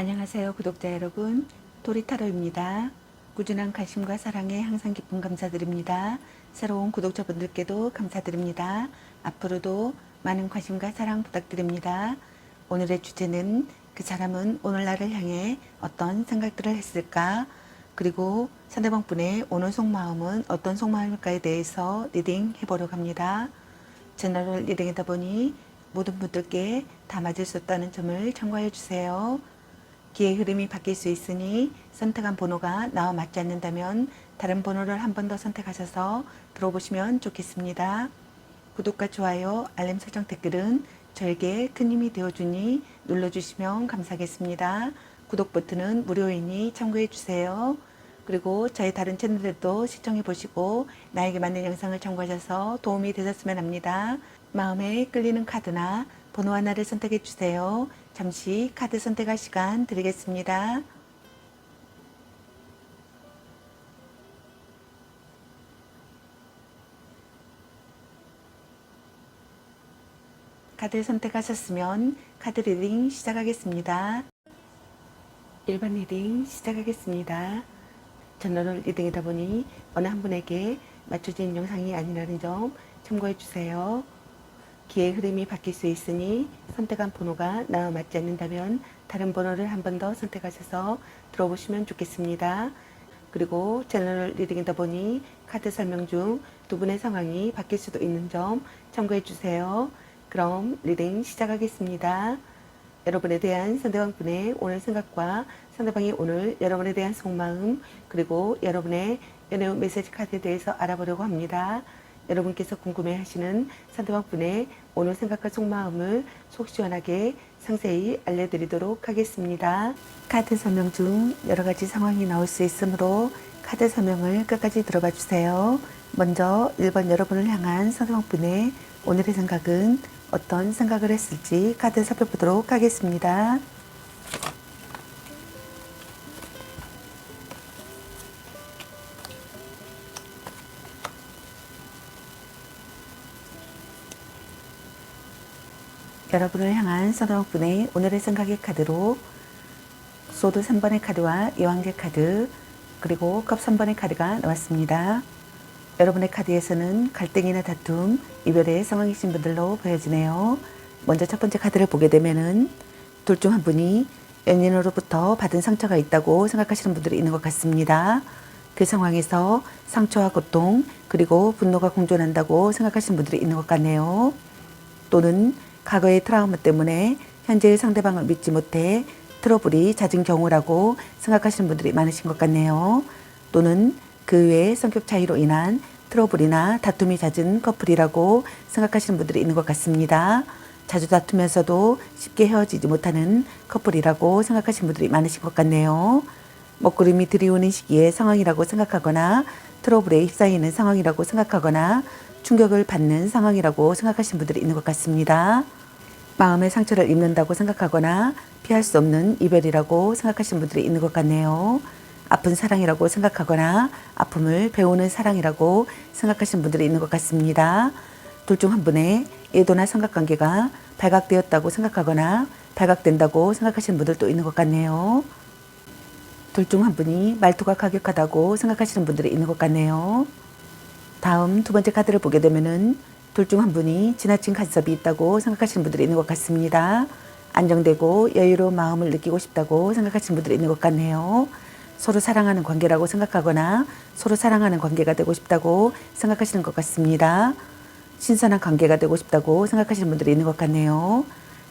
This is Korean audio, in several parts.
안녕하세요, 구독자 여러분. 도리타로입니다. 꾸준한 관심과 사랑에 항상 기쁨 감사드립니다. 새로운 구독자분들께도 감사드립니다. 앞으로도 많은 관심과 사랑 부탁드립니다. 오늘의 주제는 그 사람은 오늘 나를 향해 어떤 생각들을 했을까? 그리고 상대방 분의 오늘 속마음은 어떤 속마음일까에 대해서 리딩 해보려고 합니다. 채널을 리딩하다 보니 모든 분들께 다 맞을 수 없다는 점을 참고해 주세요. 기의 흐름이 바뀔 수 있으니 선택한 번호가 나와 맞지 않는다면 다른 번호를 한 번 더 선택하셔서 들어보시면 좋겠습니다. 구독과 좋아요, 알림 설정, 댓글은 저에게 큰 힘이 되어주니 눌러주시면 감사하겠습니다. 구독 버튼은 무료이니 참고해주세요. 그리고 저희 다른 채널들도 시청해 보시고 나에게 맞는 영상을 참고하셔서 도움이 되셨으면 합니다. 마음에 끌리는 카드나 번호 하나를 선택해 주세요. 잠시 카드 선택할 시간 드리겠습니다. 카드 선택하셨으면 카드 리딩 시작하겠습니다. 1번 리딩 시작하겠습니다. 채널을 리딩하다 보니 어느 한 분에게 맞춰진 영상이 아니라는 점 참고해 주세요. 기의 흐름이 바뀔 수 있으니 선택한 번호가 나와 맞지 않는다면 다른 번호를 한 번 더 선택하셔서 들어보시면 좋겠습니다. 그리고 채널을 리딩하다 보니 카드 설명 중 두 분의 상황이 바뀔 수도 있는 점 참고해 주세요. 그럼 리딩 시작하겠습니다. 여러분에 대한 상대방 분의 오늘 생각과 상대방이 오늘 여러분에 대한 속마음, 그리고 여러분의 연애 메시지 카드에 대해서 알아보려고 합니다. 여러분께서 궁금해하시는 상대방 분의 오늘 생각과 속마음을 속 시원하게 상세히 알려드리도록 하겠습니다. 카드 설명 중 여러 가지 상황이 나올 수 있으므로 카드 설명을 끝까지 들어봐 주세요. 먼저 1번 여러분을 향한 상대방 분의 오늘의 생각은 어떤 생각을 했을지 카드 살펴보도록 하겠습니다. 여러분을 향한 상대방분의 오늘의 생각의 카드로 소드 3번의 카드와 여왕제 카드, 그리고 컵 3번의 카드가 나왔습니다. 여러분의 카드에서는 갈등이나 다툼, 이별의 상황이신 분들로 보여지네요. 먼저 첫 번째 카드를 보게 되면은 둘 중 한 분이 연인으로부터 받은 상처가 있다고 생각하시는 분들이 있는 것 같습니다. 그 상황에서 상처와 고통, 그리고 분노가 공존한다고 생각하시는 분들이 있는 것 같네요. 또는 과거의 트라우마 때문에 현재의 상대방을 믿지 못해 트러블이 잦은 경우라고 생각하시는 분들이 많으신 것 같네요. 또는 그 외의 성격 차이로 인한 트러블이나 다툼이 잦은 커플이라고 생각하시는 분들이 있는 것 같습니다. 자주 다투면서도 쉽게 헤어지지 못하는 커플이라고 생각하시는 분들이 많으신 것 같네요. 먹구름이 들이오는 시기의 상황이라고 생각하거나 트러블에 휩싸이는 상황이라고 생각하거나 충격을 받는 상황이라고 생각하시는 분들이 있는 것 같습니다. 마음의 상처를 입는다고 생각하거나 피할 수 없는 이별이라고 생각하시는 분들이 있는 것 같네요. 아픈 사랑이라고 생각하거나 아픔을 배우는 사랑이라고 생각하시는 분들이 있는 것 같습니다. 둘 중 한 분의 애도나 삼각관계가 발각되었다고 생각하거나 발각된다고 생각하시는 분들도 있는 것 같네요. 둘 중 한 분이 말투가 가격하다고 생각하시는 분들이 있는 것 같네요. 다음 두 번째 카드를 보게 되면은 둘 중 한 분이 지나친 간섭이 있다고 생각하시는 분들이 있는 것 같습니다. 안정되고 여유로운 마음을 느끼고 싶다고 생각하시는 분들이 있는 것 같네요. 서로 사랑하는 관계라고 생각하거나 서로 사랑하는 관계가 되고 싶다고 생각하시는 것 같습니다. 신선한 관계가 되고 싶다고 생각하시는 분들이 있는 것 같네요.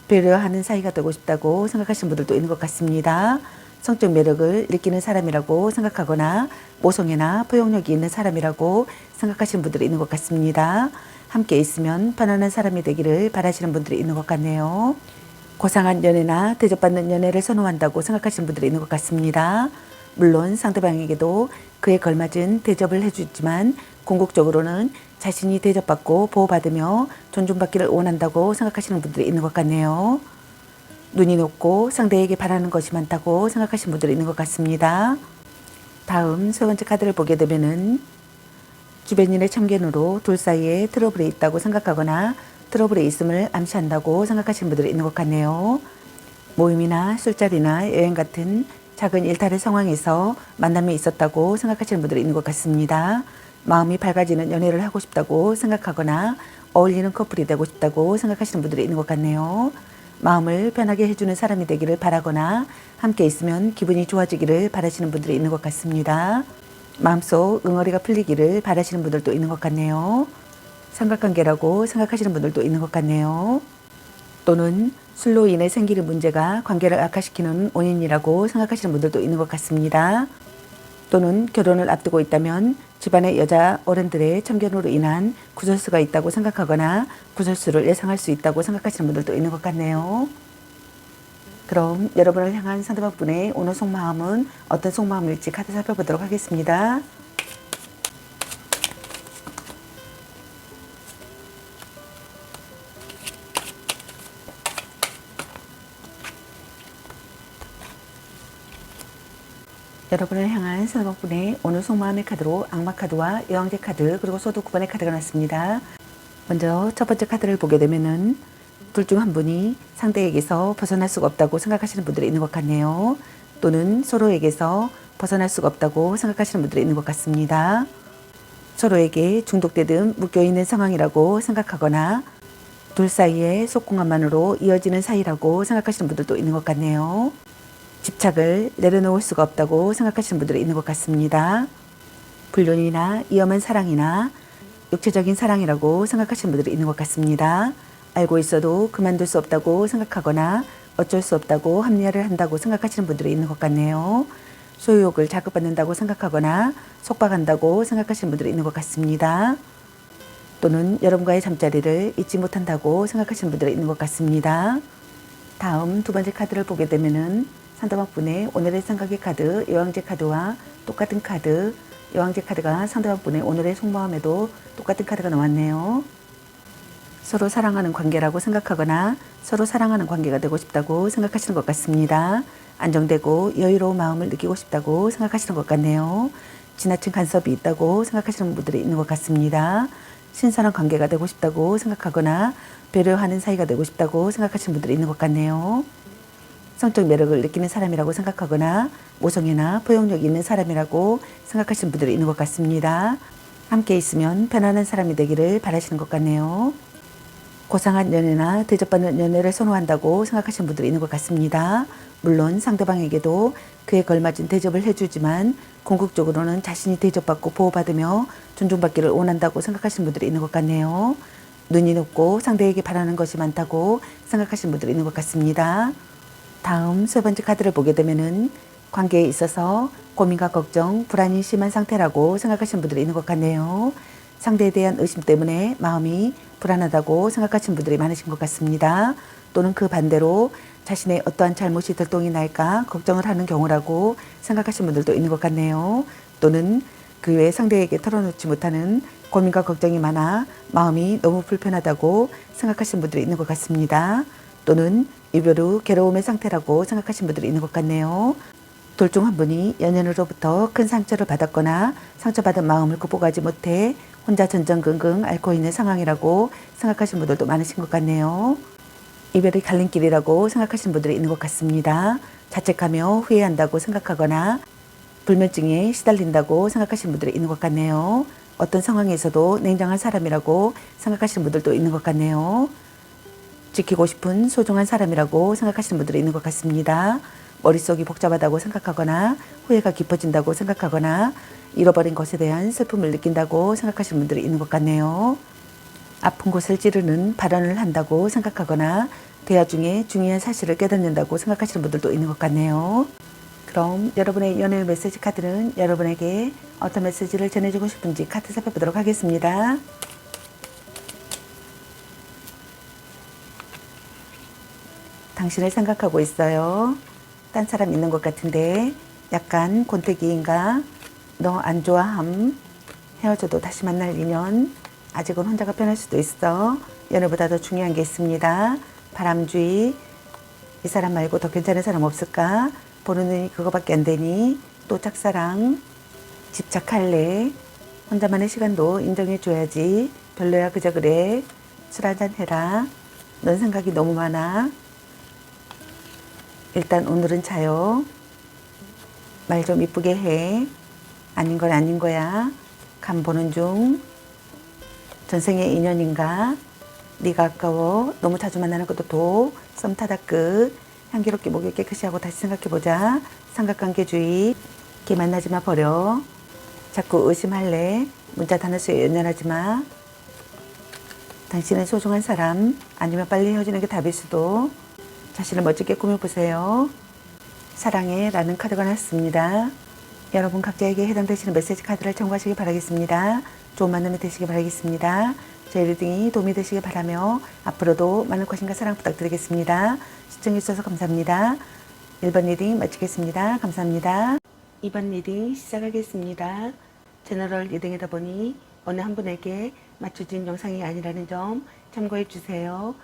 배려하는 사이가 되고 싶다고 생각하시는 분들도 있는 것 같습니다. 성적 매력을 느끼는 사람이라고 생각하거나 모성애나 포용력이 있는 사람이라고 생각하시는 분들이 있는 것 같습니다. 함께 있으면 편안한 사람이 되기를 바라시는 분들이 있는 것 같네요. 고상한 연애나 대접받는 연애를 선호한다고 생각하시는 분들이 있는 것 같습니다. 물론 상대방에게도 그에 걸맞은 대접을 해주지만 궁극적으로는 자신이 대접받고 보호받으며 존중받기를 원한다고 생각하시는 분들이 있는 것 같네요. 눈이 높고 상대에게 바라는 것이 많다고 생각하시는 분들이 있는 것 같습니다. 다음 세 번째 카드를 보게 되면은 주변인의 참견으로 둘 사이에 트러블이 있다고 생각하거나 트러블이 있음을 암시한다고 생각하시는 분들이 있는 것 같네요. 모임이나 술자리나 여행 같은 작은 일탈의 상황에서 만남이 있었다고 생각하시는 분들이 있는 것 같습니다. 마음이 밝아지는 연애를 하고 싶다고 생각하거나 어울리는 커플이 되고 싶다고 생각하시는 분들이 있는 것 같네요. 마음을 편하게 해주는 사람이 되기를 바라거나 함께 있으면 기분이 좋아지기를 바라시는 분들이 있는 것 같습니다. 마음속 응어리가 풀리기를 바라시는 분들도 있는 것 같네요. 삼각관계라고 생각하시는 분들도 있는 것 같네요. 또는 술로 인해 생기는 문제가 관계를 악화시키는 원인이라고 생각하시는 분들도 있는 것 같습니다. 또는 결혼을 앞두고 있다면 집안의 여자 어른들의 참견으로 인한 구설수가 있다고 생각하거나 구설수를 예상할 수 있다고 생각하시는 분들도 있는 것 같네요. 그럼 여러분을 향한 상대방분의 오늘 속마음은 어떤 속마음일지 카드 살펴보도록 하겠습니다. 여러분을 향한 상대방분의 오늘 속마음의 카드로 악마 카드와 여왕제 카드 그리고 소드 9번의 카드가 났습니다. 먼저 첫 번째 카드를 보게 되면은 둘 중 한 분이 상대에게서 벗어날 수가 없다고 생각하시는 분들이 있는 것 같네요. 또는 서로에게서 벗어날 수가 없다고 생각하시는 분들이 있는 것 같습니다. 서로에게 중독되듯 묶여있는 상황이라고 생각하거나 둘 사이에 속궁합만으로 이어지는 사이라고 생각하시는 분들도 있는 것 같네요. 집착을 내려놓을 수가 없다고 생각하시는 분들이 있는 것 같습니다. 불륜이나 위험한 사랑이나 육체적인 사랑이라고 생각하시는 분들이 있는 것 같습니다. 알고 있어도 그만둘 수 없다고 생각하거나 어쩔 수 없다고 합리화를 한다고 생각하시는 분들이 있는 것 같네요. 소유욕을 자극받는다고 생각하거나 속박한다고 생각하시는 분들이 있는 것 같습니다. 또는 여러분과의 잠자리를 잊지 못한다고 생각하시는 분들이 있는 것 같습니다. 다음 두 번째 카드를 보게 되면은 상대방분의 오늘의 생각의 카드, 여왕제 카드와 똑같은 카드, 여왕제 카드가 상대방분의 오늘의 속마음에도 똑같은 카드가 나왔네요. 서로 사랑하는 관계라고 생각하거나 서로 사랑하는 관계가 되고 싶다고 생각하시는 것 같습니다. 안정되고 여유로운 마음을 느끼고 싶다고 생각하시는 것 같네요. 지나친 간섭이 있다고 생각하시는 분들이 있는 것 같습니다. 신선한 관계가 되고 싶다고 생각하거나 배려하는 사이가 되고 싶다고 생각하시는 분들이 있는 것 같네요. 성적 매력을 느끼는 사람이라고 생각하거나 모성애나 포용력이 있는 사람이라고 생각하시는 분들이 있는 것 같습니다. 함께 있으면 편안한 사람이 되기를 바라시는 것 같네요. 고상한 연애나 대접받는 연애를 선호한다고 생각하시는 분들이 있는 것 같습니다. 물론 상대방에게도 그에 걸맞은 대접을 해주지만 궁극적으로는 자신이 대접받고 보호받으며 존중받기를 원한다고 생각하시는 분들이 있는 것 같네요. 눈이 높고 상대에게 바라는 것이 많다고 생각하시는 분들이 있는 것 같습니다. 다음 세 번째 카드를 보게 되면은 관계에 있어서 고민과 걱정, 불안이 심한 상태라고 생각하시는 분들이 있는 것 같네요. 상대에 대한 의심 때문에 마음이 불안하다고 생각하시는 분들이 많으신 것 같습니다. 또는 그 반대로 자신의 어떠한 잘못이 들통이 날까 걱정을 하는 경우라고 생각하시는 분들도 있는 것 같네요. 또는 그 외에 상대에게 털어놓지 못하는 고민과 걱정이 많아 마음이 너무 불편하다고 생각하시는 분들이 있는 것 같습니다. 또는 이별 후 괴로움의 상태라고 생각하시는 분들이 있는 것 같네요. 둘 중 한 분이 연인으로부터 큰 상처를 받았거나 상처받은 마음을 극복하지 못해 혼자 전전긍긍 앓고 있는 상황이라고 생각하시는 분들도 많으신 것 같네요. 이별이 갈림길이라고 생각하시는 분들이 있는 것 같습니다. 자책하며 후회한다고 생각하거나 불면증에 시달린다고 생각하시는 분들이 있는 것 같네요. 어떤 상황에서도 냉정한 사람이라고 생각하시는 분들도 있는 것 같네요. 지키고 싶은 소중한 사람이라고 생각하시는 분들이 있는 것 같습니다. 머릿속이 복잡하다고 생각하거나 후회가 깊어진다고 생각하거나 잃어버린 것에 대한 슬픔을 느낀다고 생각하시는 분들이 있는 것 같네요. 아픈 곳을 찌르는 발언을 한다고 생각하거나 대화 중에 중요한 사실을 깨닫는다고 생각하시는 분들도 있는 것 같네요. 그럼 여러분의 연애 메시지 카드는 여러분에게 어떤 메시지를 전해주고 싶은지 카드 살펴보도록 하겠습니다. 당신을 생각하고 있어요. 딴 사람 있는 것 같은데 약간 권태기인가? 너 안 좋아함? 헤어져도 다시 만날 인연? 아직은 혼자가 편할 수도 있어. 연애보다 더 중요한 게 있습니다. 바람주의. 이 사람 말고 더 괜찮은 사람 없을까? 보는 눈이 그거밖에 안 되니? 또 짝사랑. 집착할래? 혼자만의 시간도 인정해줘야지. 별로야 그저 그래. 술 한잔 해라. 넌 생각이 너무 많아. 일단 오늘은 자요. 말 좀 이쁘게 해. 아닌 건 아닌 거야. 간 보는 중. 전생의 인연인가? 네가 아까워. 너무 자주 만나는 것도 도. 썸 타다 끝. 향기롭게 목욕 깨끗이 하고 다시 생각해보자. 삼각관계주의. 걔 만나지 마 버려. 자꾸 의심할래. 문자 단어수에 연연하지 마. 당신은 소중한 사람. 아니면 빨리 헤어지는 게 답일 수도. 자신을 멋지게 꾸며보세요. 사랑해 라는 카드가 났습니다. 여러분 각자에게 해당되시는 메시지 카드를 참고하시기 바라겠습니다. 좋은 만남이 되시기 바라겠습니다. 저희 리딩이 도움이 되시기 바라며 앞으로도 많은 관심과 사랑 부탁드리겠습니다. 시청해주셔서 감사합니다. 1번 리딩 마치겠습니다. 감사합니다. 2번 리딩 시작하겠습니다. 제너럴 리딩이다 보니 어느 한 분에게 맞춰진 영상이 아니라는 점 참고해 주세요.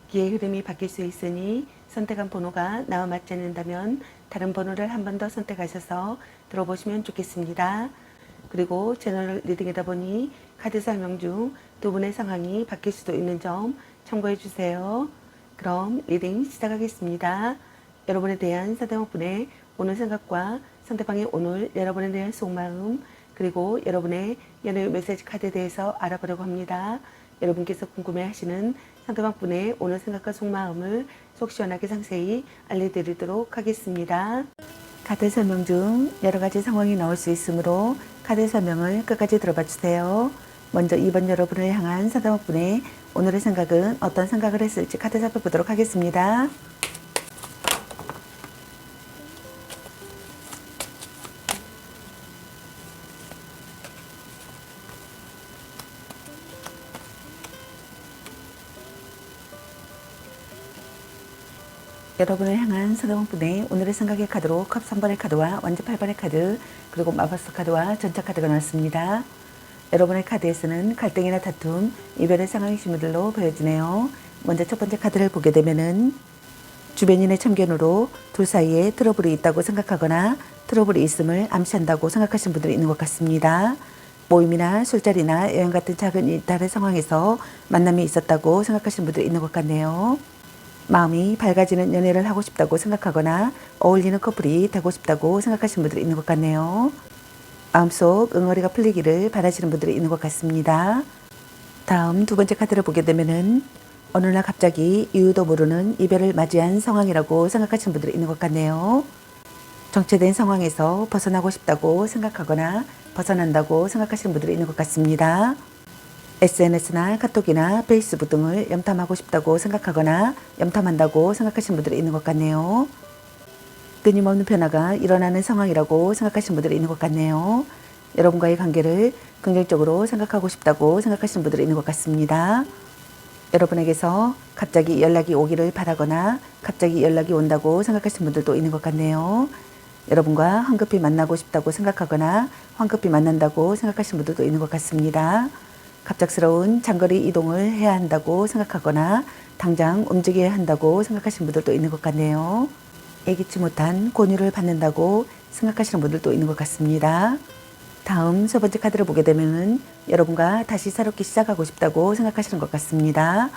기의 흐름이 바뀔 수 있으니 선택한 번호가 나와 맞지 않는다면 다른 번호를 한 번 더 선택하셔서 들어보시면 좋겠습니다. 그리고 제너럴 리딩이다 보니 카드 설명 중 두 분의 상황이 바뀔 수도 있는 점 참고해 주세요. 그럼 리딩 시작하겠습니다. 여러분에 대한 상대방분의 오늘 생각과 상대방의 오늘 여러분에 대한 속마음 그리고 여러분의 연애 메시지 카드에 대해서 알아보려고 합니다. 여러분께서 궁금해하시는 상대방분의 오늘 생각과 속마음을 속 시원하게 상세히 알려드리도록 하겠습니다. 카드 설명 중 여러가지 상황이 나올 수 있으므로 카드 설명을 끝까지 들어봐 주세요. 먼저 2번 여러분을 향한 상대방분의 오늘의 생각은 어떤 생각을 했을지 카드 살펴보도록 하겠습니다. 여러분을 향한 상대방분의 오늘의 생각의 카드로 컵 3번의 카드와 완지 8번의 카드 그리고 마법사 카드와 전차 카드가 나왔습니다. 여러분의 카드에서는 갈등이나 다툼, 이별의 상황이 시무들로 보여지네요. 먼저 첫 번째 카드를 보게 되면은 주변인의 참견으로 둘 사이에 트러블이 있다고 생각하거나 트러블이 있음을 암시한다고 생각하시는 분들이 있는 것 같습니다. 모임이나 술자리나 여행 같은 작은 이탈의 상황에서 만남이 있었다고 생각하시는 분들이 있는 것 같네요. 마음이 밝아지는 연애를 하고 싶다고 생각하거나 어울리는 커플이 되고 싶다고 생각하시는 분들이 있는 것 같네요. 마음속 응어리가 풀리기를 바라시는 분들이 있는 것 같습니다. 다음 두 번째 카드를 보게 되면은 어느 날 갑자기 이유도 모르는 이별을 맞이한 상황이라고 생각하시는 분들이 있는 것 같네요. 정체된 상황에서 벗어나고 싶다고 생각하거나 벗어난다고 생각하시는 분들이 있는 것 같습니다. SNS나 카톡이나 페이스북 등을 염탐하고 싶다고 생각하거나 염탐한다고 생각하시는 분들이 있는 것 같네요. 끊임없는 변화가 일어나는 상황이라고 생각하시는 분들이 있는 것 같네요. 여러분과의 관계를 긍정적으로 생각하고 싶다고 생각하시는 분들이 있는 것 같습니다. 여러분에게서 갑자기 연락이 오기를 바라거나 갑자기 연락이 온다고 생각하시는 분들도 있는 것 같네요. 여러분과 황급히 만나고 싶다고 생각하거나 황급히 만난다고 생각하시는 분들도 있는 것 같습니다. 갑작스러운 장거리 이동을 해야 한다고 생각하거나 당장 움직여야 한다고 생각하시는 분들도 있는 것 같네요. 예기치 못한 권유를 받는다고 생각하시는 분들도 있는 것 같습니다. 다음 세 번째 카드를 보게 되면 여러분과 다시 새롭게 시작하고 싶다고 생각하시는 것 같습니다.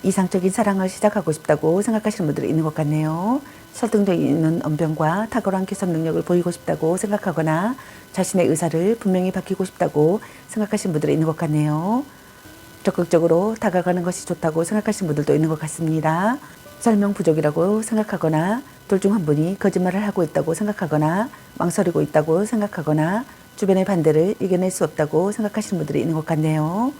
이상적인 사랑을 시작하고 싶다고 생각하시는 분들이 있는 것 같네요. 설득력 있는 언변과 탁월한 개선 능력을 보이고 싶다고 생각하거나 자신의 의사를 분명히 밝히고 싶다고 생각하시는 분들이 있는 것 같네요. 적극적으로 다가가는 것이 좋다고 생각하시는 분들도 있는 것 같습니다. 설명 부족이라고 생각하거나 둘 중 한 분이 거짓말을 하고 있다고 생각하거나 망설이고 있다고 생각하거나 주변의 반대를 이겨낼 수 없다고 생각하시는 분들이 있는 것 같네요.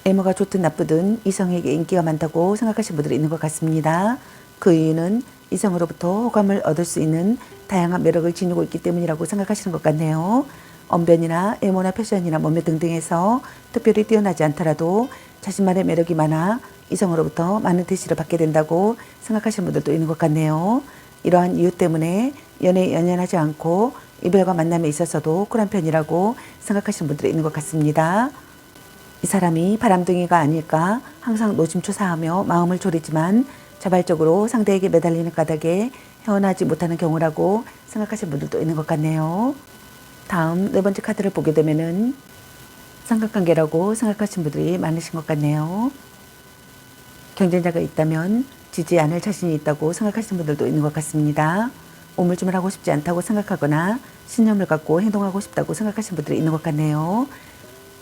외모가 좋든 나쁘든 이성에게 인기가 많다고 생각하시는 분들이 있는 것 같습니다. 그 이유는 이성으로부터 호감을 얻을 수 있는 다양한 매력을 지니고 있기 때문이라고 생각하시는 것 같네요. 언변이나 외모나 패션이나 몸매 등등에서 특별히 뛰어나지 않더라도 자신만의 매력이 많아 이성으로부터 많은 대시를 받게 된다고 생각하시는 분들도 있는 것 같네요. 이러한 이유 때문에 연애에 연연하지 않고 이별과 만남에 있어서도 쿨한 편이라고 생각하시는 분들이 있는 것 같습니다. 이 사람이 바람둥이가 아닐까 항상 노심초사하며 마음을 졸이지만 자발적으로 상대에게 매달리는 까닭에 헤어나지 못하는 경우라고 생각하시는 분들도 있는 것 같네요. 다음 네 번째 카드를 보게 되면은 삼각관계라고 생각하시는 분들이 많으신 것 같네요. 경쟁자가 있다면 지지 않을 자신이 있다고 생각하시는 분들도 있는 것 같습니다. 우물쭈물 하고 싶지 않다고 생각하거나 신념을 갖고 행동하고 싶다고 생각하시는 분들이 있는 것 같네요.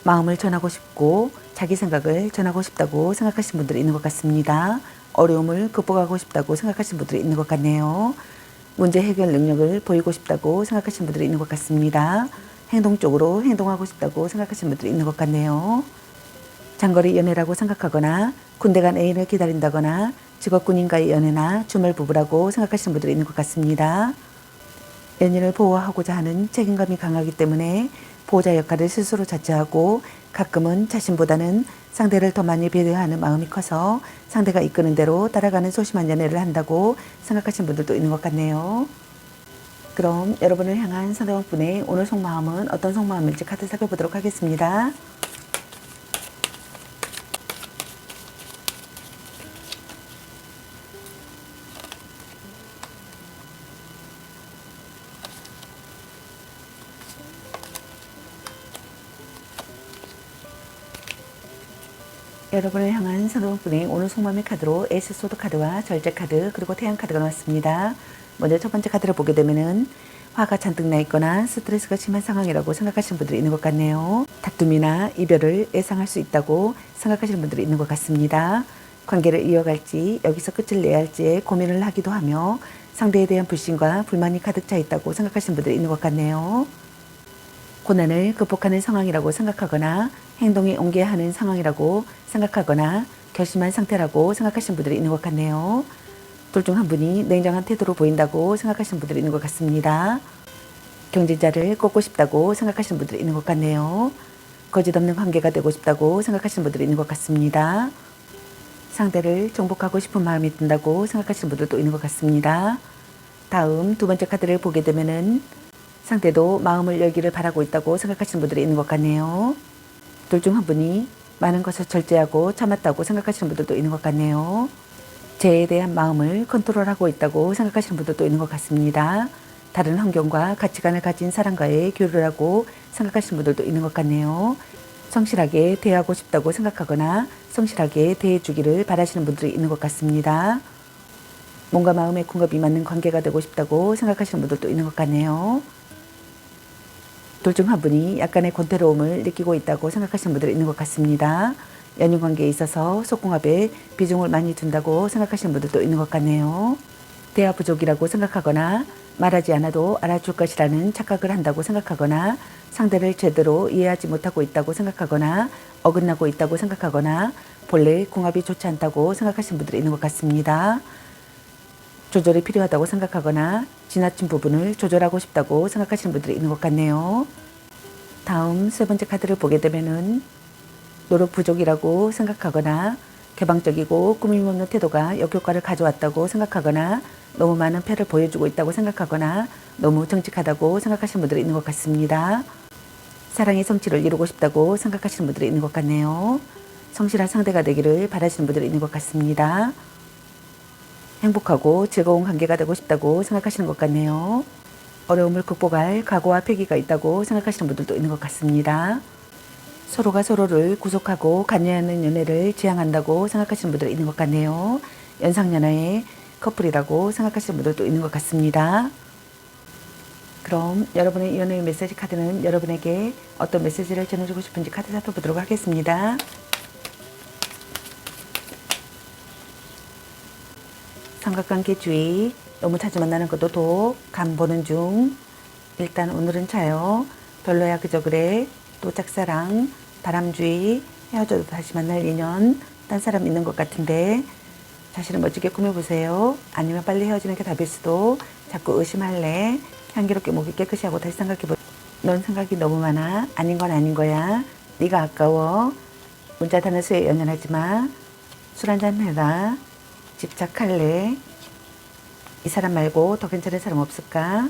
마음을 전하고 싶고 자기 생각을 전하고 싶다고 생각하시는 분들이 있는 것 같습니다. 어려움을 극복하고 싶다고 생각하시는 분들이 있는 것 같네요. 문제 해결 능력을 보이고 싶다고 생각하시는 분들이 있는 것 같습니다. 행동적으로 행동하고 싶다고 생각하시는 분들이 있는 것 같네요. 장거리 연애라고 생각하거나 군대 간 애인을 기다린다거나 직업군인과의 연애나 주말 부부라고 생각하시는 분들이 있는 것 같습니다. 연인을 보호하고자 하는 책임감이 강하기 때문에 보호자 역할을 스스로 자처하고 가끔은 자신보다는 상대를 더 많이 배려하는 마음이 커서 상대가 이끄는 대로 따라가는 소심한 연애를 한다고 생각하시는 분들도 있는 것 같네요. 그럼 여러분을 향한 상대방분의 오늘 속마음은 어떤 속마음일지 카드 살펴보도록 하겠습니다. 여러분을 향한 상대방분의 오늘 속마음의 카드로 에이스 소드 카드와 절제 카드 그리고 태양 카드가 나왔습니다. 먼저 첫 번째 카드를 보게 되면은 화가 잔뜩 나 있거나 스트레스가 심한 상황이라고 생각하시는 분들이 있는 것 같네요. 다툼이나 이별을 예상할 수 있다고 생각하시는 분들이 있는 것 같습니다. 관계를 이어갈지 여기서 끝을 내야 할지에 고민을 하기도 하며 상대에 대한 불신과 불만이 가득 차 있다고 생각하시는 분들이 있는 것 같네요. 고난을 극복하는 상황이라고 생각하거나 행동에 옮겨야 하는 상황이라고 생각하거나 결심한 상태라고 생각하시는 분들이 있는 것 같네요. 둘 중 한 분이 냉정한 태도로 보인다고 생각하시는 분들이 있는 것 같습니다. 경쟁자를 꺾고 싶다고 생각하시는 분들이 있는 것 같네요. 거짓 없는 관계가 되고 싶다고 생각하시는 분들이 있는 것 같습니다. 상대를 정복하고 싶은 마음이 든다고 생각하시는 분들도 있는 것 같습니다. 다음 두 번째 카드를 보게 되면은 상대도 마음을 열기를 바라고 있다고 생각하시는 분들이 있는 것 같네요. 둘 중 한 분이 많은 것을 절제하고 참았다고 생각하시는 분들도 있는 것 같네요. 재에 대한 마음을 컨트롤하고 있다고 생각하시는 분들도 있는 것 같습니다. 다른 환경과 가치관을 가진 사람과의 교류를 하고 생각하시는 분들도 있는 것 같네요. 성실하게 대하고 싶다고 생각하거나 성실하게 대해주기를 바라시는 분들이 있는 것 같습니다. 몸과 마음의 궁합이 맞는 관계가 되고 싶다고 생각하시는 분들도 있는 것 같네요. 둘 중 한 분이 약간의 권태로움을 느끼고 있다고 생각하시는 분들이 있는 것 같습니다. 연인 관계에 있어서 속궁합에 비중을 많이 둔다고 생각하시는 분들도 있는 것 같네요. 대화 부족이라고 생각하거나 말하지 않아도 알아줄 것이라는 착각을 한다고 생각하거나 상대를 제대로 이해하지 못하고 있다고 생각하거나 어긋나고 있다고 생각하거나 본래 궁합이 좋지 않다고 생각하시는 분들이 있는 것 같습니다. 조절이 필요하다고 생각하거나 지나친 부분을 조절하고 싶다고 생각하시는 분들이 있는 것 같네요. 다음 세 번째 카드를 보게 되면은 노력 부족이라고 생각하거나 개방적이고 꾸밈 없는 태도가 역효과를 가져왔다고 생각하거나 너무 많은 패를 보여주고 있다고 생각하거나 너무 정직하다고 생각하시는 분들이 있는 것 같습니다. 사랑의 성취를 이루고 싶다고 생각하시는 분들이 있는 것 같네요. 성실한 상대가 되기를 바라시는 분들이 있는 것 같습니다. 행복하고 즐거운 관계가 되고 싶다고 생각하시는 것 같네요. 어려움을 극복할 각오와 패기가 있다고 생각하시는 분들도 있는 것 같습니다. 서로가 서로를 구속하고 관여하는 연애를 지향한다고 생각하시는 분들이 있는 것 같네요. 연상연하의 커플이라고 생각하시는 분들도 있는 것 같습니다. 그럼 여러분의 연애 메시지 카드는 여러분에게 어떤 메시지를 전해주고 싶은지 카드 살펴보도록 하겠습니다. 삼각관계 주의, 너무 자주 만나는 것도 독, 간 보는 중. 일단 오늘은 차요. 별로야 그저 그래. 또 짝사랑, 바람주의, 헤어져도 다시 만날 인연, 딴 사람 있는 것 같은데 자신을 멋지게 꾸며보세요. 아니면 빨리 헤어지는 게 답일 수도. 자꾸 의심할래. 향기롭게 목이 깨끗이 하고 다시 생각해보. 넌 생각이 너무 많아. 아닌 건 아닌 거야. 네가 아까워. 문자 단어수에 연연하지 마. 술 한잔 해라. 집착할래. 이 사람 말고 더 괜찮은 사람 없을까?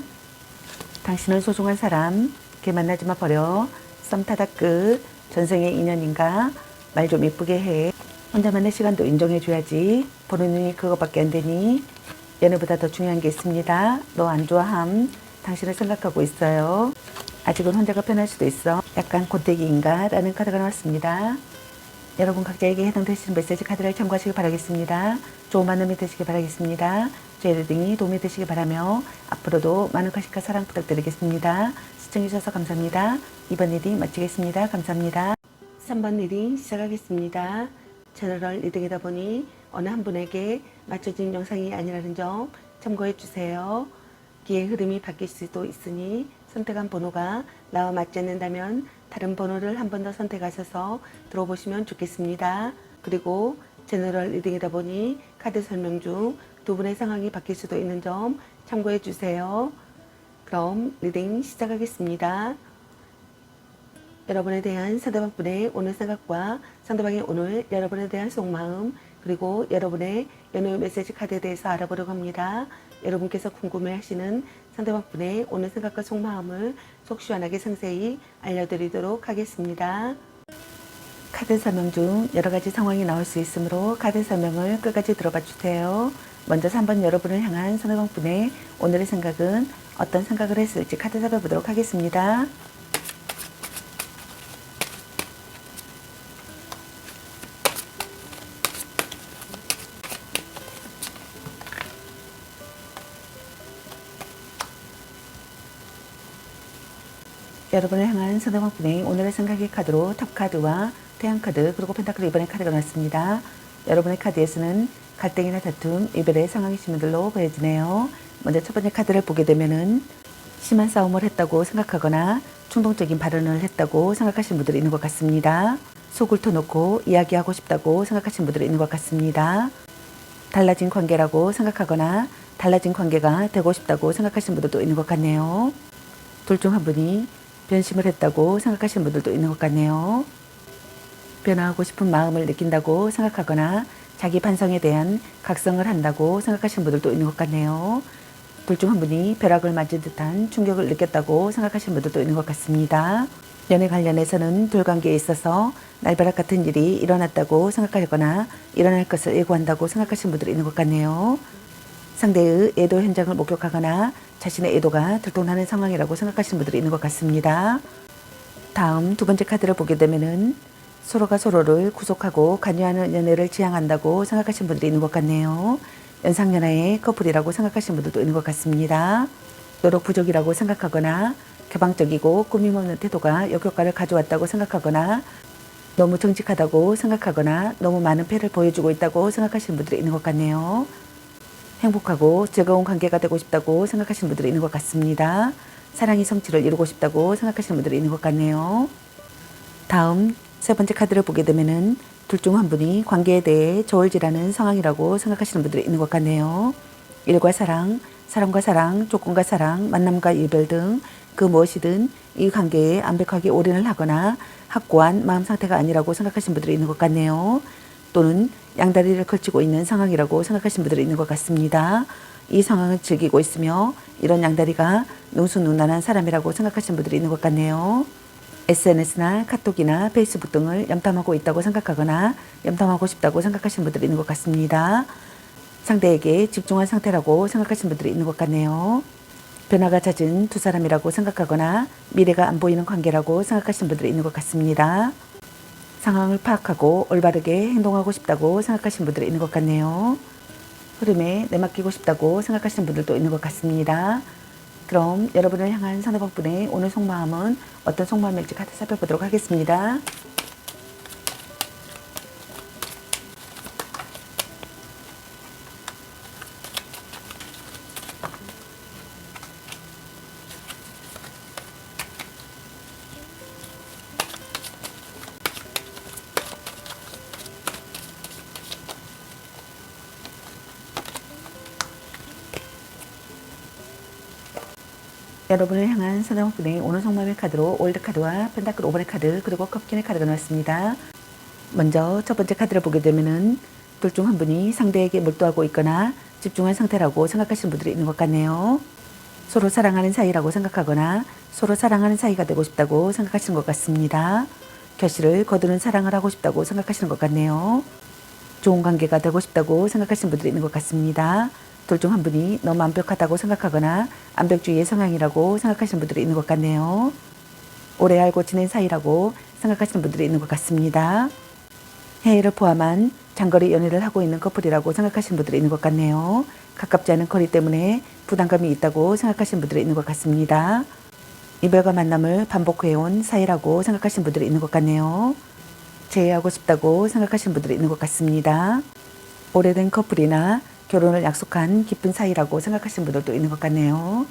당신은 소중한 사람. 걔 만나지 마 버려. 썸 타다 끝. 전생의 인연인가? 말 좀 예쁘게 해. 혼자만의 시간도 인정해줘야지. 보는 눈이 그거밖에 안 되니. 연애보다 더 중요한 게 있습니다. 너 안 좋아함. 당신을 생각하고 있어요. 아직은 혼자가 편할 수도 있어. 약간 곤태기인가? 라는 카드가 나왔습니다. 여러분 각자에게 해당되시는 메시지 카드를 참고하시기 바라겠습니다. 좋은 만남이 되시기 바라겠습니다. 제 리딩이 도움이 되시기 바라며 앞으로도 많은 관심과 사랑 부탁드리겠습니다. 시청해주셔서 감사합니다. 이번 리딩 마치겠습니다. 감사합니다. 3번 리딩 시작하겠습니다. 제너럴 리딩이다 보니 어느 한 분에게 맞춰진 영상이 아니라는 점 참고해 주세요. 기의 흐름이 바뀔 수도 있으니 선택한 번호가 나와 맞지 않는다면 다른 번호를 한 번 더 선택하셔서 들어보시면 좋겠습니다. 그리고 제너럴 리딩이다 보니 카드 설명 중 두 분의 상황이 바뀔 수도 있는 점 참고해 주세요. 그럼 리딩 시작하겠습니다. 여러분에 대한 상대방분의 오늘 생각과 상대방의 오늘 여러분에 대한 속마음 그리고 여러분의 연애 메시지 카드에 대해서 알아보려고 합니다. 여러분께서 궁금해하시는 상대방분의 오늘 생각과 속마음을 속 시원하게 상세히 알려드리도록 하겠습니다. 카드 설명 중 여러가지 상황이 나올 수 있으므로 카드 설명을 끝까지 들어봐 주세요. 먼저 3번 여러분을 향한 상대방분의 오늘의 생각은 어떤 생각을 했을지 카드 살펴보도록 하겠습니다. 여러분을 향한 상대방분의 오늘의 생각의 카드로 탑카드와 태양카드 그리고 펜타클 2번의 카드가 나왔습니다. 여러분의 카드에서는 갈등이나 다툼, 이별의 상황이신 분들로 보여지네요. 먼저 첫 번째 카드를 보게 되면은 심한 싸움을 했다고 생각하거나 충동적인 발언을 했다고 생각하시는 분들이 있는 것 같습니다. 속을 터놓고 이야기하고 싶다고 생각하시는 분들이 있는 것 같습니다. 달라진 관계라고 생각하거나 달라진 관계가 되고 싶다고 생각하시는 분들도 있는 것 같네요. 둘 중 한 분이 변심을 했다고 생각하시는 분들도 있는 것 같네요. 변화하고 싶은 마음을 느낀다고 생각하거나 자기 반성에 대한 각성을 한다고 생각하시는 분들도 있는 것 같네요. 둘 중 한 분이 벼락을 맞은 듯한 충격을 느꼈다고 생각하시는 분들도 있는 것 같습니다. 연애 관련해서는 둘 관계에 있어서 날벼락 같은 일이 일어났다고 생각하거나 일어날 것을 예고한다고 생각하시는 분들이 있는 것 같네요. 상대의 애도 현장을 목격하거나 자신의 애도가 들통나는 상황이라고 생각하시는 분들이 있는 것 같습니다. 다음 두 번째 카드를 보게 되면은 서로가 서로를 구속하고 관여하는 연애를 지향한다고 생각하시는 분들이 있는 것 같네요. 연상연하의 커플이라고 생각하시는 분들도 있는 것 같습니다. 노력 부족이라고 생각하거나 개방적이고 꾸밈없는 태도가 역효과를 가져왔다고 생각하거나 너무 정직하다고 생각하거나 너무 많은 패를 보여주고 있다고 생각하시는 분들이 있는 것 같네요. 행복하고 즐거운 관계가 되고 싶다고 생각하시는 분들이 있는 것 같습니다. 사랑의 성취를 이루고 싶다고 생각하시는 분들이 있는 것 같네요. 다음 세 번째 카드를 보게 되면은 둘 중 한 분이 관계에 대해 저울질하는 상황이라고 생각하시는 분들이 있는 것 같네요. 일과 사랑, 사람과 사랑, 조건과 사랑, 만남과 이별 등 그 무엇이든 이 관계에 완벽하게 올인을 하거나 확고한 마음 상태가 아니라고 생각하시는 분들이 있는 것 같네요. 또는 양다리를 걸치고 있는 상황이라고 생각하시는 분들이 있는 것 같습니다. 이 상황을 즐기고 있으며 이런 양다리가 능수능란한 사람이라고 생각하시는 분들이 있는 것 같네요. SNS나 카톡이나 페이스북 등을 염탐하고 있다고 생각하거나 염탐하고 싶다고 생각하시는 분들이 있는 것 같습니다. 상대에게 집중한 상태라고 생각하시는 분들이 있는 것 같네요. 변화가 잦은 두 사람이라고 생각하거나 미래가 안 보이는 관계라고 생각하시는 분들이 있는 것 같습니다. 상황을 파악하고 올바르게 행동하고 싶다고 생각하시는 분들이 있는 것 같네요. 흐름에 내맡기고 싶다고 생각하시는 분들도 있는 것 같습니다. 그럼 여러분을 향한 상대방분의 오늘 속마음은 어떤 속마음일지 카드 살펴보도록 하겠습니다. 여러분을 향한 상대방분의 오늘 속마음의 카드로 올드 카드와 펜타클 5번의 카드 그리고 컵킨의 카드가 나왔습니다. 먼저 첫 번째 카드를 보게 되면은 둘 중 한 분이 상대에게 몰두하고 있거나 집중한 상태라고 생각하시는 분들이 있는 것 같네요. 서로 사랑하는 사이라고 생각하거나 서로 사랑하는 사이가 되고 싶다고 생각하시는 것 같습니다. 결실을 거두는 사랑을 하고 싶다고 생각하시는 것 같네요. 좋은 관계가 되고 싶다고 생각하시는 분들이 있는 것 같습니다. 둘 중 한 분이 너무 완벽하다고 생각하거나 완벽주의의 성향이라고 생각하시는 분들이 있는 것 같네요. 오래 알고 지낸 사이라고 생각하시는 분들이 있는 것 같습니다. 해외를 포함한 장거리 연애를 하고 있는 커플이라고 생각하시는 분들이 있는 것 같네요. 가깝지 않은 거리 때문에 부담감이 있다고 생각하시는 분들이 있는 것 같습니다. 이별과 만남을 반복해온 사이라고 생각하시는 분들이 있는 것 같네요. 재회하고 싶다고 생각하시는 분들이 있는 것 같습니다. 오래된 커플이나 결혼을 약속한 깊은 사이라고 생각하시는 분들도 있는 것 같네요.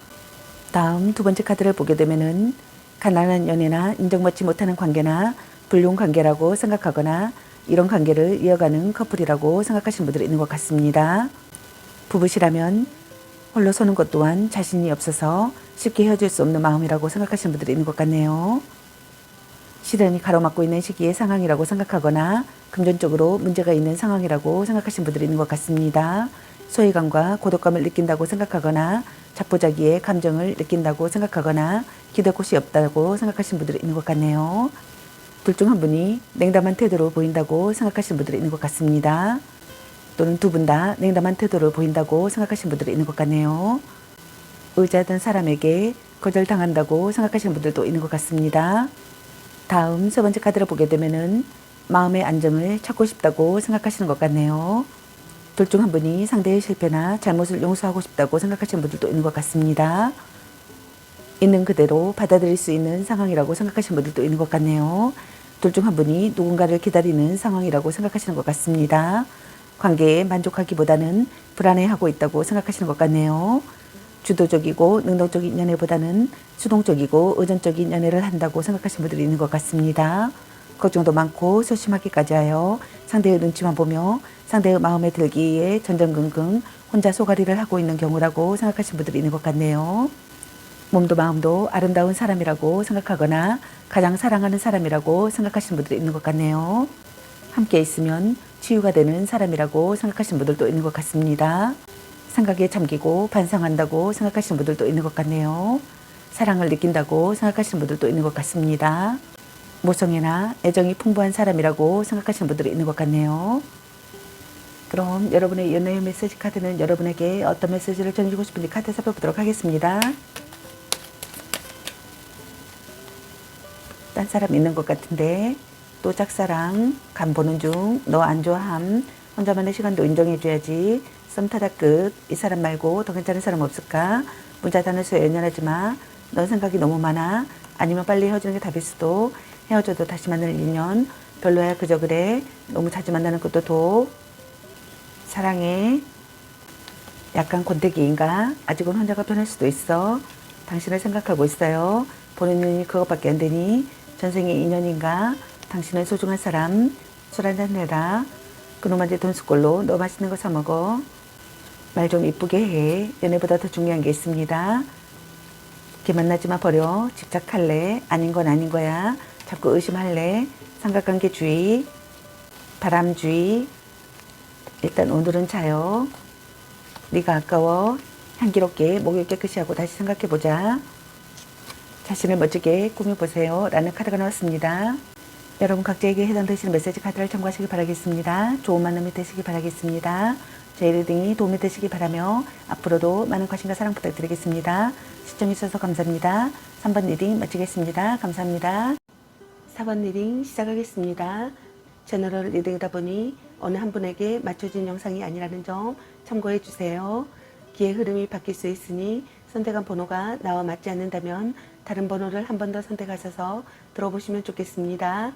다음 두 번째 카드를 보게 되면은 가난한 연애나 인정받지 못하는 관계나 불륜 관계라고 생각하거나 이런 관계를 이어가는 커플이라고 생각하시는 분들이 있는 것 같습니다. 부부시라면 홀로 서는 것 또한 자신이 없어서 쉽게 헤어질 수 없는 마음이라고 생각하시는 분들이 있는 것 같네요. 시련이 가로막고 있는 시기의 상황이라고 생각하거나 금전적으로 문제가 있는 상황이라고 생각하시는 분들이 있는 것 같습니다. 소외감과 고독감을 느낀다고 생각하거나 자포자기의 감정을 느낀다고 생각하거나 기댈 곳이 없다고 생각하시는 분들이 있는 것 같네요. 둘 중 한 분이 냉담한 태도로 보인다고 생각하시는 분들이 있는 것 같습니다. 또는 두 분 다 냉담한 태도를 보인다고 생각하시는 분들이 있는 것 같네요. 의지하던 사람에게 거절당한다고 생각하시는 분들도 있는 것 같습니다. 다음 세 번째 카드를 보게 되면은 마음의 안정을 찾고 싶다고 생각하시는 것 같네요. 둘 중 한 분이 상대의 실패나 잘못을 용서하고 싶다고 생각하시는 분들도 있는 것 같습니다. 있는 그대로 받아들일 수 있는 상황이라고 생각하시는 분들도 있는 것 같네요. 둘 중 한 분이 누군가를 기다리는 상황이라고 생각하시는 것 같습니다. 관계에 만족하기보다는 불안해하고 있다고 생각하시는 것 같네요. 주도적이고 능동적인 연애보다는 수동적이고 의존적인 연애를 한다고 생각하시는 분들이 있는 것 같습니다. 걱정도 많고 소심하기까지 하여 상대의 눈치만 보며 상대의 마음에 들기에 전전긍긍 혼자 소가리를 하고 있는 경우라고 생각하시는 분들이 있는 것 같네요. 몸도 마음도 아름다운 사람이라고 생각하거나 가장 사랑하는 사람이라고 생각하시는 분들이 있는 것 같네요. 함께 있으면 치유가 되는 사람이라고 생각하시는 분들도 있는 것 같습니다. 생각에 잠기고 반성한다고 생각하시는 분들도 있는 것 같네요. 사랑을 느낀다고 생각하시는 분들도 있는 것 같습니다. 모성애나 애정이 풍부한 사람이라고 생각하시는 분들이 있는 것 같네요. 그럼 여러분의 연애의 메시지 카드는 여러분에게 어떤 메시지를 전해주고 싶은지 카드 살펴보도록 하겠습니다. 딴 사람 있는 것 같은데 또 짝사랑, 간 보는 중, 너 안 좋아함, 혼자만의 시간도 인정해줘야지, 썸 타다 끝, 이 사람 말고 더 괜찮은 사람 없을까, 문자 단어수에 연연하지 마, 너 생각이 너무 많아, 아니면 빨리 헤어지는 게 답일 수도, 헤어져도 다시 만날 인연, 별로야 그저 그래, 너무 자주 만나는 것도 도, 사랑해, 약간 권태기인가, 아직은 혼자가 편할 수도 있어, 당신을 생각하고 있어요, 보는 눈이 그것밖에 안 되니, 전생의 인연인가, 당신은 소중한 사람, 술 한잔 해라, 그놈한테 돈 숟걸로 너 맛있는 거 사 먹어, 말 좀 이쁘게 해, 연애보다 더 중요한 게 있습니다, 걔 만나지 마 버려, 집착할래, 아닌 건 아닌 거야, 자꾸 의심할래, 삼각관계 주의, 바람주의, 일단 오늘은 자요, 네가 아까워, 향기롭게 목욕 깨끗이 하고 다시 생각해보자, 자신을 멋지게 꾸며보세요 라는 카드가 나왔습니다. 여러분 각자에게 해당되시는 메시지 카드를 참고하시기 바라겠습니다. 좋은 만남이 되시기 바라겠습니다. 제 리딩이 도움이 되시기 바라며 앞으로도 많은 관심과 사랑 부탁드리겠습니다. 시청해주셔서 감사합니다. 3번 리딩 마치겠습니다. 감사합니다. 4번 리딩 시작하겠습니다. 제너럴 리딩이다 보니 어느 한 분에게 맞춰진 영상이 아니라는 점 참고해 주세요. 기의 흐름이 바뀔 수 있으니 선택한 번호가 나와 맞지 않는다면 다른 번호를 한 번 더 선택하셔서 들어보시면 좋겠습니다.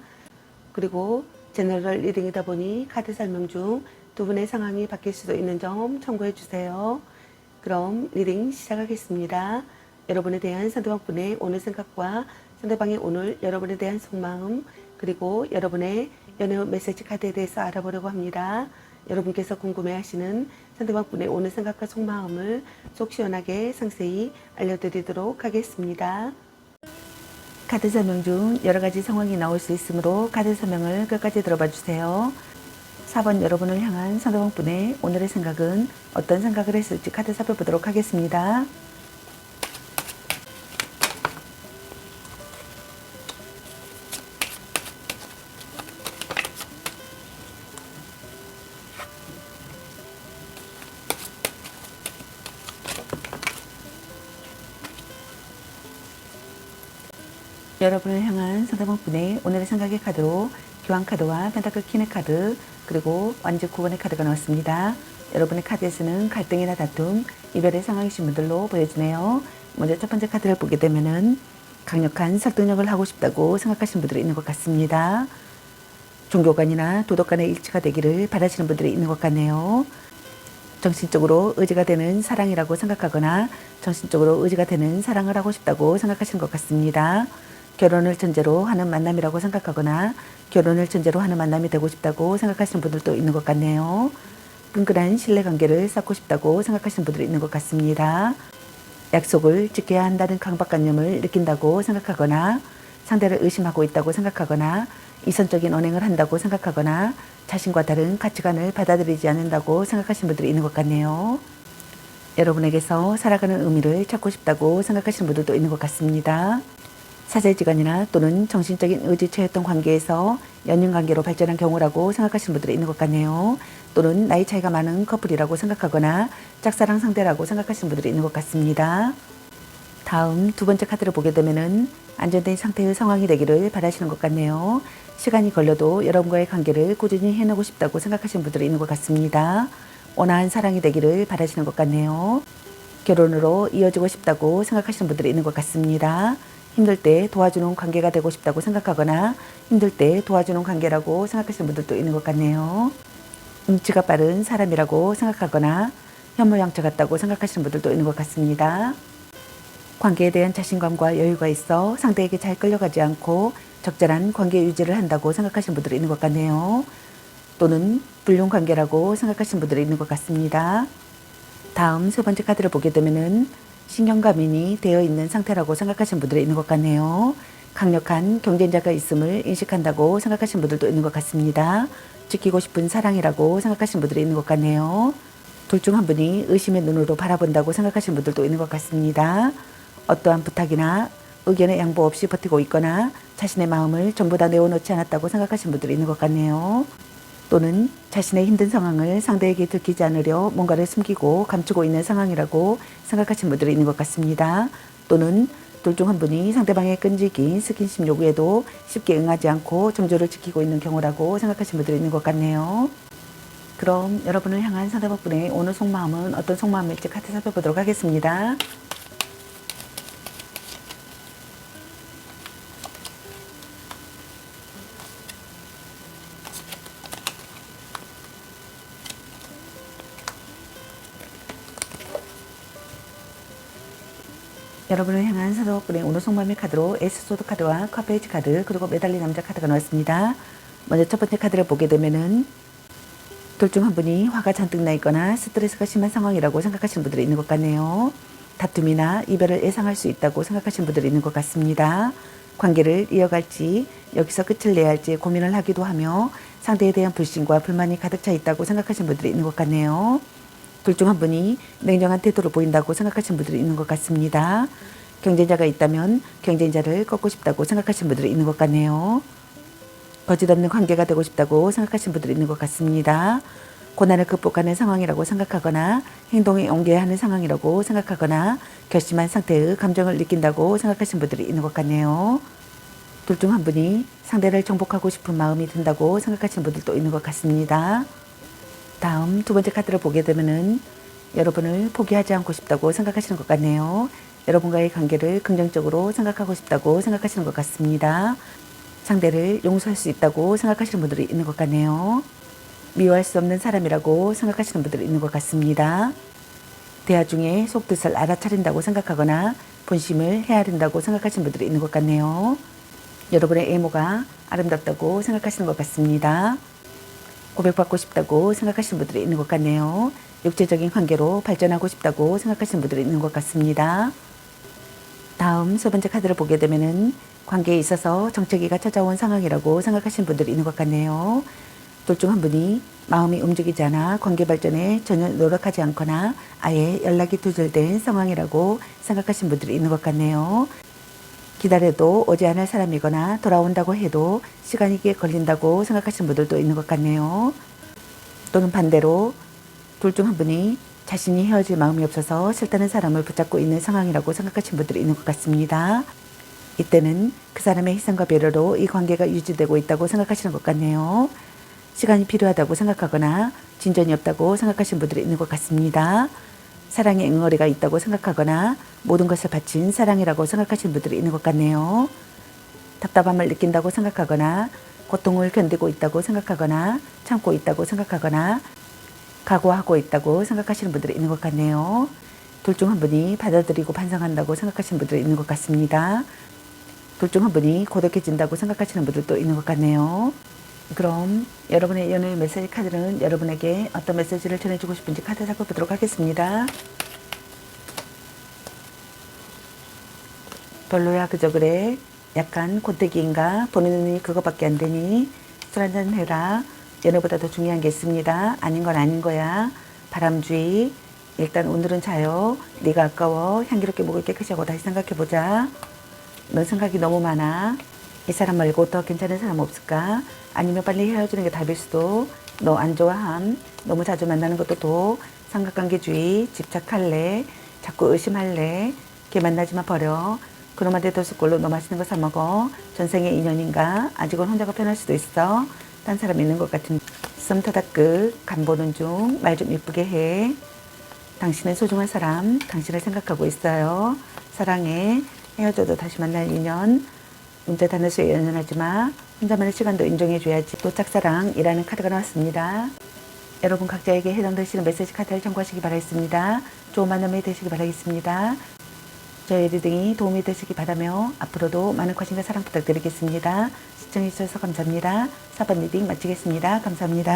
그리고 제너럴 리딩이다 보니 카드 설명 중 두 분의 상황이 바뀔 수도 있는 점 참고해 주세요. 그럼 리딩 시작하겠습니다. 여러분에 대한 상대방분의 오늘 생각과 상대방이 오늘 여러분에 대한 속마음 그리고 여러분의 연애 메시지 카드에 대해서 알아보려고 합니다. 여러분께서 궁금해하시는 상대방분의 오늘 생각과 속마음을 속 시원하게 상세히 알려드리도록 하겠습니다. 카드 설명 중 여러가지 상황이 나올 수 있으므로 카드 설명을 끝까지 들어봐 주세요. 4번 여러분을 향한 상대방분의 오늘의 생각은 어떤 생각을 했을지 카드 살펴보도록 하겠습니다. 여러분을 향한 상대방분의 오늘의 생각의 카드로 교환 카드와 펜타클 퀸의 카드, 그리고 완전 9번의 카드가 나왔습니다. 여러분의 카드에서는 갈등이나 다툼, 이별의 상황이신 분들로 보여지네요. 먼저 첫 번째 카드를 보게 되면은 강력한 설득력을 하고 싶다고 생각하시는 분들이 있는 것 같습니다. 종교관이나 도덕관의 일치가 되기를 바라시는 분들이 있는 것 같네요. 정신적으로 의지가 되는 사랑이라고 생각하거나 정신적으로 의지가 되는 사랑을 하고 싶다고 생각하시는 것 같습니다. 결혼을 전제로 하는 만남이라고 생각하거나 결혼을 전제로 하는 만남이 되고 싶다고 생각하시는 분들도 있는 것 같네요. 끈끈한 신뢰관계를 쌓고 싶다고 생각하시는 분들이 있는 것 같습니다. 약속을 지켜야 한다는 강박관념을 느낀다고 생각하거나 상대를 의심하고 있다고 생각하거나 이성적인 언행을 한다고 생각하거나 자신과 다른 가치관을 받아들이지 않는다고 생각하시는 분들이 있는 것 같네요. 여러분에게서 살아가는 의미를 찾고 싶다고 생각하시는 분들도 있는 것 같습니다. 사제지간이나 또는 정신적인 의지체였던 관계에서 연인관계로 발전한 경우라고 생각하시는 분들이 있는 것 같네요. 또는 나이 차이가 많은 커플이라고 생각하거나 짝사랑 상대라고 생각하시는 분들이 있는 것 같습니다. 다음 두 번째 카드를 보게 되면은 안정된 상태의 상황이 되기를 바라시는 것 같네요. 시간이 걸려도 여러분과의 관계를 꾸준히 해내고 싶다고 생각하시는 분들이 있는 것 같습니다. 온화한 사랑이 되기를 바라시는 것 같네요. 결혼으로 이어지고 싶다고 생각하시는 분들이 있는 것 같습니다. 힘들 때 도와주는 관계가 되고 싶다고 생각하거나 힘들 때 도와주는 관계라고 생각하시는 분들도 있는 것 같네요. 눈치가 빠른 사람이라고 생각하거나 현모양처 같다고 생각하시는 분들도 있는 것 같습니다. 관계에 대한 자신감과 여유가 있어 상대에게 잘 끌려가지 않고 적절한 관계 유지를 한다고 생각하시는 분들이 있는 것 같네요. 또는 불륜 관계라고 생각하시는 분들이 있는 것 같습니다. 다음 세 번째 카드를 보게 되면은 신경과민이 되어 있는 상태라고 생각하시는 분들이 있는 것 같네요. 강력한 경쟁자가 있음을 인식한다고 생각하시는 분들도 있는 것 같습니다. 지키고 싶은 사랑이라고 생각하시는 분들이 있는 것 같네요. 둘 중 한 분이 의심의 눈으로 바라본다고 생각하시는 분들도 있는 것 같습니다. 어떠한 부탁이나 의견의 양보 없이 버티고 있거나 자신의 마음을 전부 다 내어놓지 않았다고 생각하시는 분들이 있는 것 같네요. 또는 자신의 힘든 상황을 상대에게 들키지 않으려 뭔가를 숨기고 감추고 있는 상황이라고 생각하시는 분들이 있는 것 같습니다. 또는 둘 중 한 분이 상대방의 끈질긴 스킨십 요구에도 쉽게 응하지 않고 정조를 지키고 있는 경우라고 생각하시는 분들이 있는 것 같네요. 그럼 여러분을 향한 상대방분의 오늘 속마음은 어떤 속마음일지 카드 살펴보도록 하겠습니다. 여러분을 향한 상대방분의 오늘 속마음의 카드로 에스소드 카드와 카페이지 카드 그리고 메달리 남자 카드가 나왔습니다. 먼저 첫 번째 카드를 보게 되면은 둘 중 한 분이 화가 잔뜩 나 있거나 스트레스가 심한 상황이라고 생각하시는 분들이 있는 것 같네요. 다툼이나 이별을 예상할 수 있다고 생각하시는 분들이 있는 것 같습니다. 관계를 이어갈지 여기서 끝을 내야 할지 고민을 하기도 하며 상대에 대한 불신과 불만이 가득 차 있다고 생각하시는 분들이 있는 것 같네요. 둘 중 한 분이 냉정한 태도를 보인다고 생각하시는 분들이 있는 것 같습니다. 경쟁자가 있다면 경쟁자를 꺾고 싶다고 생각하시는 분들이 있는 것 같네요. 거짓없는 관계가 되고 싶다고 생각하시는 분들이 있는 것 같습니다. 고난을 극복하는 상황이라고 생각하거나 행동에 옮겨야 하는 상황이라고 생각하거나 결심한 상태의 감정을 느낀다고 생각하시는 분들이 있는 것 같네요. 둘 중 한 분이 상대를 정복하고 싶은 마음이 든다고 생각하시는 분들도 있는 것 같습니다. 다음 두 번째 카드를 보게 되면은 여러분을 포기하지 않고 싶다고 생각하시는 것 같네요. 여러분과의 관계를 긍정적으로 생각하고 싶다고 생각하시는 것 같습니다. 상대를 용서할 수 있다고 생각하시는 분들이 있는 것 같네요. 미워할 수 없는 사람이라고 생각하시는 분들이 있는 것 같습니다. 대화 중에 속뜻을 알아차린다고 생각하거나 본심을 헤아린다고 생각하시는 분들이 있는 것 같네요. 여러분의 외모가 아름답다고 생각하시는 것 같습니다. 고백받고 싶다고 생각하시는 분들이 있는 것 같네요. 육체적인 관계로 발전하고 싶다고 생각하시는 분들이 있는 것 같습니다. 다음 세 번째 카드를 보게 되면은 관계에 있어서 정체기가 찾아온 상황이라고 생각하시는 분들이 있는 것 같네요. 둘 중 한 분이 마음이 움직이지 않아 관계 발전에 전혀 노력하지 않거나 아예 연락이 두절된 상황이라고 생각하시는 분들이 있는 것 같네요. 기다려도 오지 않을 사람이거나 돌아온다고 해도 시간이 꽤 걸린다고 생각하시는 분들도 있는 것 같네요. 또는 반대로 둘 중 한 분이 자신이 헤어질 마음이 없어서 싫다는 사람을 붙잡고 있는 상황이라고 생각하시는 분들이 있는 것 같습니다. 이때는 그 사람의 희생과 배려로 이 관계가 유지되고 있다고 생각하시는 것 같네요. 시간이 필요하다고 생각하거나 진전이 없다고 생각하시는 분들이 있는 것 같습니다. 사랑의 응어리가 있다고 생각하거나 모든 것을 바친 사랑이라고 생각하시는 분들이 있는 것 같네요. 답답함을 느낀다고 생각하거나 고통을 견디고 있다고 생각하거나 참고 있다고 생각하거나 각오하고 있다고 생각하시는 분들이 있는 것 같네요. 둘 중 한 분이 받아들이고 반성한다고 생각하시는 분들이 있는 것 같습니다. 둘 중 한 분이 고독해진다고 생각하시는 분들도 있는 것 같네요. 그럼 여러분의 연애 메시지 카드는 여러분에게 어떤 메시지를 전해주고 싶은지 카드 살펴보도록 하겠습니다. 별로야 그저 그래. 약간 곤태기인가? 보는 눈이 그거밖에 안 되니 술 한잔 해라. 연애보다 더 중요한 게 있습니다. 아닌 건 아닌 거야. 바람쥐. 일단 오늘은 자요. 네가 아까워. 향기롭게 목을 깨끗이 하고 다시 생각해보자. 넌 생각이 너무 많아. 이 사람 말고 더 괜찮은 사람 없을까? 아니면 빨리 헤어지는 게 답일 수도. 너 안 좋아함. 너무 자주 만나는 것도 도. 삼각관계주의. 집착할래. 자꾸 의심할래. 걔 만나지만 버려. 그놈한테 도수꼴로 너 맛있는 거 사먹어. 전생의 인연인가? 아직은 혼자가 편할 수도 있어. 딴 사람 있는 것 같은. 썸 타다 끝. 간 보는 중. 말 좀 이쁘게 해. 당신은 소중한 사람. 당신을 생각하고 있어요. 사랑해. 헤어져도 다시 만날 인연. 문제 단어수에 연연하지 마. 혼자만의 시간도 인정해줘야지. 또 짝사랑이라는 카드가 나왔습니다. 여러분 각자에게 해당되시는 메시지 카드를 참고하시기 바라겠습니다. 좋은 만남이 되시기 바라겠습니다. 저의 리딩이 도움이 되시기 바라며 앞으로도 많은 관심과 사랑 부탁드리겠습니다. 시청해주셔서 감사합니다. 4번 리딩 마치겠습니다. 감사합니다.